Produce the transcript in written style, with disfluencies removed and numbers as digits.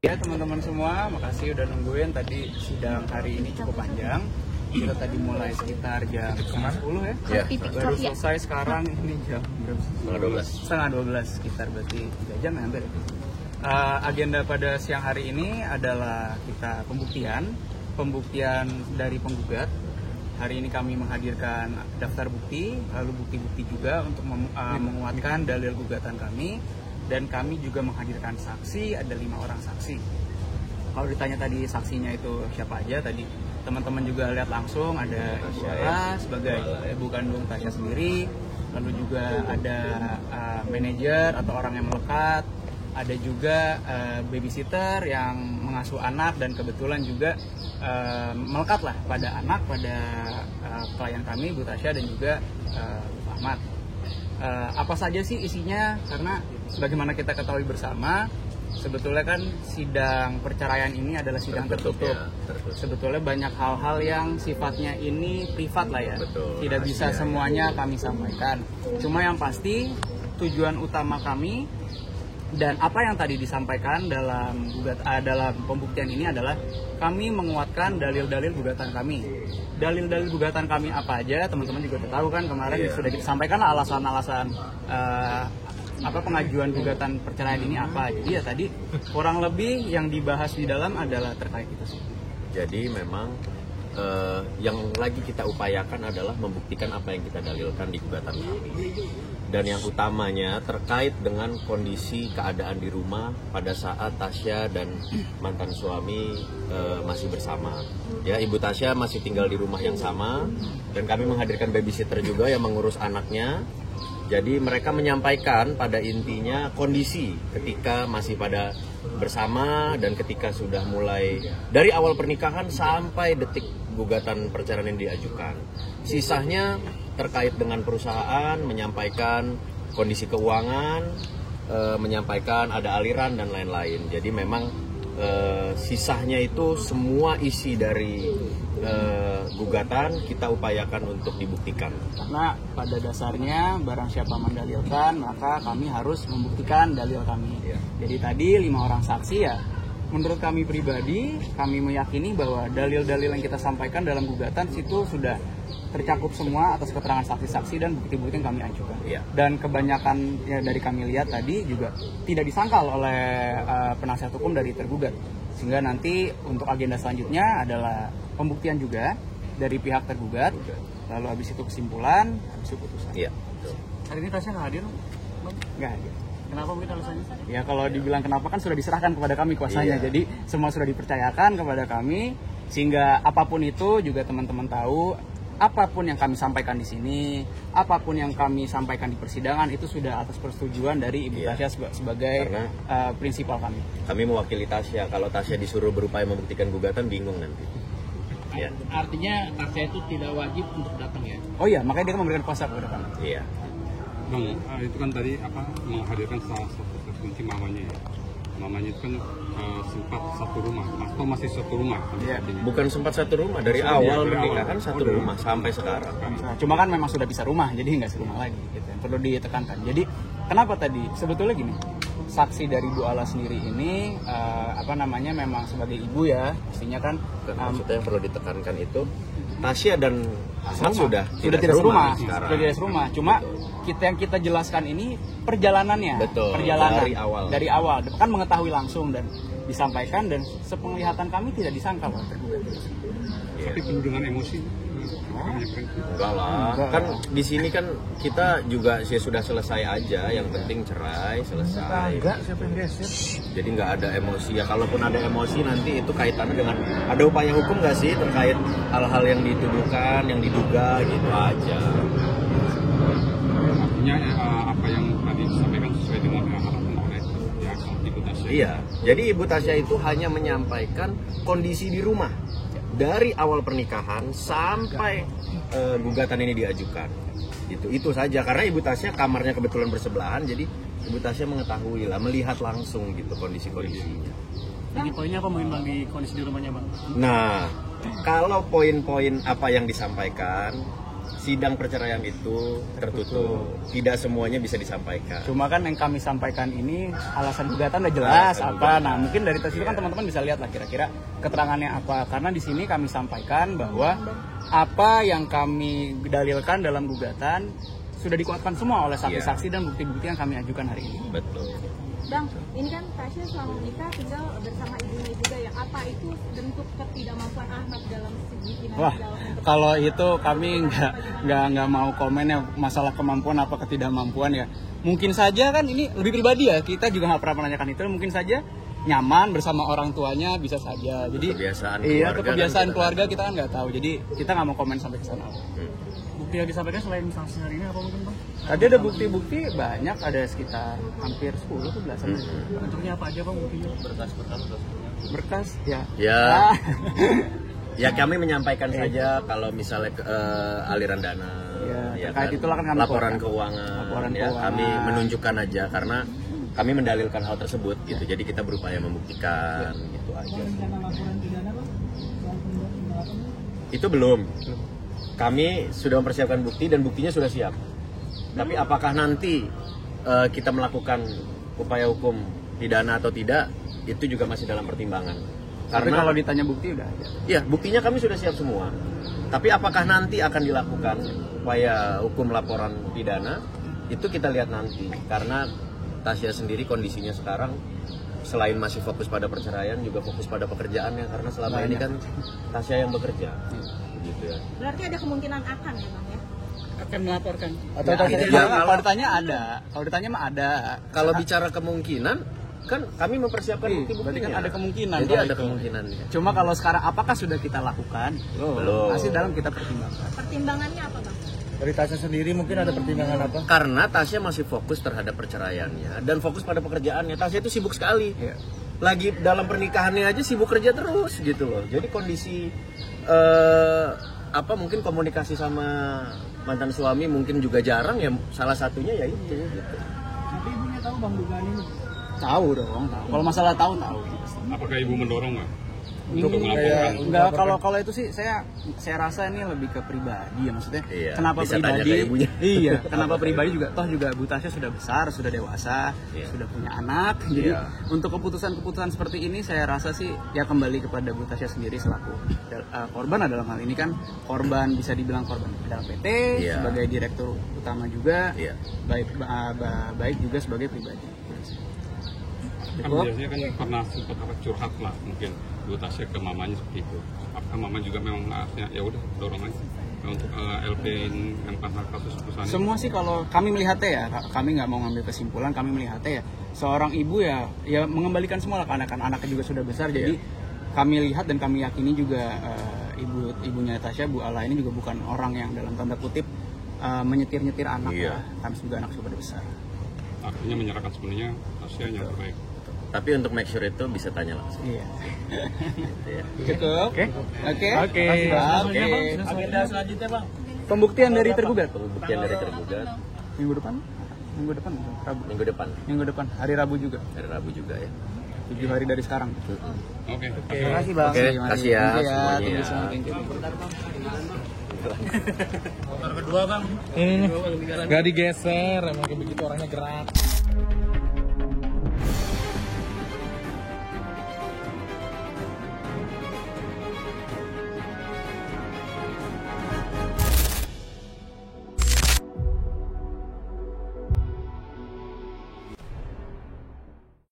Ya teman-teman semua, makasih udah nungguin. Tadi sidang hari ini cukup panjang. Kita tadi mulai sekitar jam 10 ya. Baru selesai sekarang ini jam setengah 12 sekitar, berarti 3 jam hampir. Agenda pada siang hari ini adalah kita pembuktian dari penggugat. Hari ini kami menghadirkan daftar bukti, lalu bukti-bukti juga untuk menguatkan dalil gugatan kami. Dan kami juga menghadirkan saksi, ada 5 orang saksi. Kalau ditanya tadi saksinya itu siapa aja, tadi teman-teman juga lihat langsung, ada Ibu Ara sebagai ibu kandung Tasya sendiri, lalu juga ada manajer atau orang yang melekat, ada juga babysitter yang mengasuh anak dan kebetulan juga melekat lah pada anak, pada klien kami, Bu Tasya dan juga Bu Ahmad. Apa saja sih isinya? Karena sebagaimana kita ketahui bersama, sebetulnya kan sidang perceraian ini adalah sidang tertutup. Sebetulnya banyak hal-hal yang sifatnya ini privat lah ya. Tidak bisa semuanya kami sampaikan. Cuma yang pasti tujuan utama kami dan apa yang tadi disampaikan dalam pembuktian ini adalah kami menguatkan dalil-dalil gugatan kami. Dalil-dalil gugatan kami apa aja, teman-teman juga tahu kan kemarin sudah disampaikan alasan-alasan pengajuan gugatan perceraian ini apa. Jadi ya tadi kurang lebih yang dibahas di dalam adalah terkait itu sih. Jadi memang yang lagi kita upayakan adalah membuktikan apa yang kita dalilkan di gugatan kami. Dan yang utamanya terkait dengan kondisi keadaan di rumah pada saat Tasya dan mantan suami masih bersama. Ya, Ibu Tasya masih tinggal di rumah yang sama dan kami menghadirkan babysitter juga yang mengurus anaknya. Jadi mereka menyampaikan pada intinya kondisi ketika masih pada bersama dan ketika sudah mulai dari awal pernikahan sampai detik gugatan perceraian yang diajukan. Sisanya terkait dengan perusahaan, menyampaikan kondisi keuangan, menyampaikan ada aliran dan lain-lain. Jadi memang sisanya itu semua isi dari gugatan kita upayakan untuk dibuktikan. Karena pada dasarnya barang siapa mendalilkan maka kami harus membuktikan dalil kami. Jadi tadi 5 orang saksi ya. Menurut kami pribadi, kami meyakini bahwa dalil-dalil yang kita sampaikan dalam gugatan itu sudah tercakup semua atas keterangan saksi-saksi dan bukti-bukti yang kami ajukan. Dan kebanyakan ya, dari kami lihat tadi juga tidak disangkal oleh penasihat hukum dari tergugat. Sehingga nanti untuk agenda selanjutnya adalah pembuktian juga dari pihak tergugat. Lalu habis itu kesimpulan, habis itu putusan. Hari ini Tasya nggak hadir? Nggak hadir. Kenapa mungkin alasannya? Ya kalau dibilang kenapa kan sudah diserahkan kepada kami kuasanya. Jadi semua sudah dipercayakan kepada kami sehingga apapun itu juga teman-teman tahu, apapun yang kami sampaikan di sini, apapun yang kami sampaikan di persidangan itu sudah atas persetujuan dari Ibu Tasya sebagai prinsipal kami. Kami mewakili Tasya. Kalau Tasya disuruh berupaya membuktikan gugatan bingung nanti. Artinya Tasya itu tidak wajib untuk datang ya? Oh iya, makanya dia memberikan kuasa kepada kami. Bang, itu kan tadi menghadirkan salah satu kunci mamanya ya. Mamanya itu kan sempat satu rumah, atau masih satu rumah? Bukan sempat satu rumah, dari awal pernikahan satu rumah sampai sekarang. Cuma kan memang sudah bisa rumah, jadi nggak serumah lagi. Gitu. Perlu ditekankan. Jadi kenapa tadi? Sebetulnya gini, saksi dari Bu Ala sendiri ini memang sebagai ibu ya, pastinya kan. Maksudnya yang perlu ditekankan itu Tasya dan Ahmad sudah tidak serumah. Cuma yang kita jelaskan ini perjalanannya. Perjalanan dari awal kan mengetahui langsung dan disampaikan dan sepenglihatan kami tidak disangka tergugat. Tapi penuh dengan emosi. Enggak lah, kan di sini kan kita juga sudah selesai aja, yang penting cerai selesai. Jadi nggak ada emosi ya, kalaupun ada emosi nanti itu kaitannya dengan ada upaya hukum nggak sih terkait hal-hal yang dituduhkan, yang diduga gitu aja. Artinya apa yang tadi disampaikan sesuai dengan harapan oleh Ibu Tasya. Iya, jadi Ibu Tasya itu hanya menyampaikan kondisi di rumah. Dari awal pernikahan sampai gugatan ini diajukan, itu saja. Karena Ibu Tasya kamarnya kebetulan bersebelahan, jadi Ibu Tasya mengetahui lah, melihat langsung gitu kondisinya. Jadi poinnya apa mungkin Bang di kondisi di rumahnya Bang? Nah, kalau poin-poin apa yang disampaikan sidang perceraian itu tertutup. Tidak semuanya bisa disampaikan. Cuma kan yang kami sampaikan ini alasan gugatan udah jelas apa. Nah, mungkin dari tes itu kan teman-teman bisa lihat lah kira-kira keterangannya apa. Karena di sini kami sampaikan bahwa apa yang kami dalilkan dalam gugatan sudah dikuatkan semua oleh saksi-saksi dan bukti-bukti yang kami ajukan hari ini. Betul. Bang, ini kan Tasya selama menikah tinggal bersama ibunya juga ya. Apa itu bentuk ketidakmampuan Ahmad dalam segi finansial? Wah, kalau itu kami nggak mau komen ya masalah kemampuan apa ketidakmampuan ya. Mungkin saja kan ini lebih pribadi ya. Kita juga nggak pernah menanyakan itu. Mungkin saja nyaman bersama orang tuanya bisa saja. Jadi kebiasaan keluarga kita kan nggak tahu. Jadi kita nggak mau komen sampai ke sana. Bukti yang disampaikan selain saksi hari ini apa mungkin Bang? Tadi ada bukti-bukti banyak, ada sekitar hampir 10 ke belasan. Bentuknya apa aja Bang buktinya? Berkas ya. Ya. Ya kami menyampaikan saja kalau misalnya aliran dana, ya kan, itulah kan kami laporan keuangan, kami menunjukkan aja karena kami mendalilkan hal tersebut gitu. Jadi kita berupaya membuktikan gitu aja. Itu belum. Kami sudah mempersiapkan bukti dan buktinya sudah siap. Tapi apakah nanti kita melakukan upaya hukum pidana atau tidak, itu juga masih dalam pertimbangan. Karena kalau ditanya bukti udah ada. Iya, buktinya kami sudah siap semua. Tapi apakah nanti akan dilakukan upaya hukum laporan pidana, itu kita lihat nanti. Karena Tasya sendiri kondisinya sekarang selain masih fokus pada perceraian, juga fokus pada pekerjaannya. Karena selama ini kan Tasya yang bekerja. Gitu ya. Berarti ada kemungkinan akan ya Bang ya? Akan melaporkan. Atau kalau ditanya ada. Kalau ditanya mah ada. Kalau bicara kemungkinan, kan kami mempersiapkan bukti-buktinya. Berarti kan ada kemungkinan. Jadi ada kemungkinan. Cuma kalau sekarang apakah sudah kita lakukan? Belum. Masih dalam kita pertimbangkan. Pertimbangannya apa Bang? Dari Tasya sendiri mungkin ada pertimbangan apa? Karena Tasya masih fokus terhadap perceraiannya dan fokus pada pekerjaannya. Tasya itu sibuk sekali. Lagi dalam pernikahannya aja sibuk kerja terus gitu loh. Jadi kondisi mungkin komunikasi sama mantan suami mungkin juga jarang ya, salah satunya ya itu gitu. Tapi ibunya tahu Bang dugaan ini? Tahu dong. Kalau masalah tahu. Apakah ibu mendorong nggak? Enggak, kalau itu sih saya rasa ini lebih ke pribadi ya, maksudnya kenapa pribadi? Iya, kenapa pribadi juga toh juga Bu Tasya sudah besar, sudah dewasa, sudah punya anak. Jadi untuk keputusan seperti ini saya rasa sih ya kembali kepada Bu Tasya sendiri selaku korban dalam hal ini kan korban, bisa dibilang korban dalam PT sebagai direktur utama juga, baik juga sebagai pribadi. Kan biasanya kan pernah sempat curhat lah mungkin Bu Tasya ke mamanya seperti itu. Apakah mama juga memang ya udah dorong aja untuk LP yang pasal kasus perusahaan? Semua sih kalau kami melihatnya ya, kami nggak mau ngambil kesimpulan, kami melihatnya ya seorang ibu ya mengembalikan semua lah ke anaknya juga sudah besar. Jadi kami lihat dan kami yakini juga ibunya Tasya, Bu Ala ini juga bukan orang yang dalam tanda kutip menyetir anak lah. Kami juga anak sudah besar. Artinya menyerahkan sebenarnya Tasya yang terbaik. Tapi untuk make sure itu bisa tanya langsung. Iya. Cukup. Oke. Agenda selanjutnya Bang. Pembuktian dari tergugat. Minggu depan. Rabu. Minggu depan. Hari Rabu juga ya. 7 hari dari sekarang. Oke. Terima kasih Bang. Oke, kasih ya semuanya. Motor kedua Bang. Gak digeser, emang kayak begitu orangnya gerak.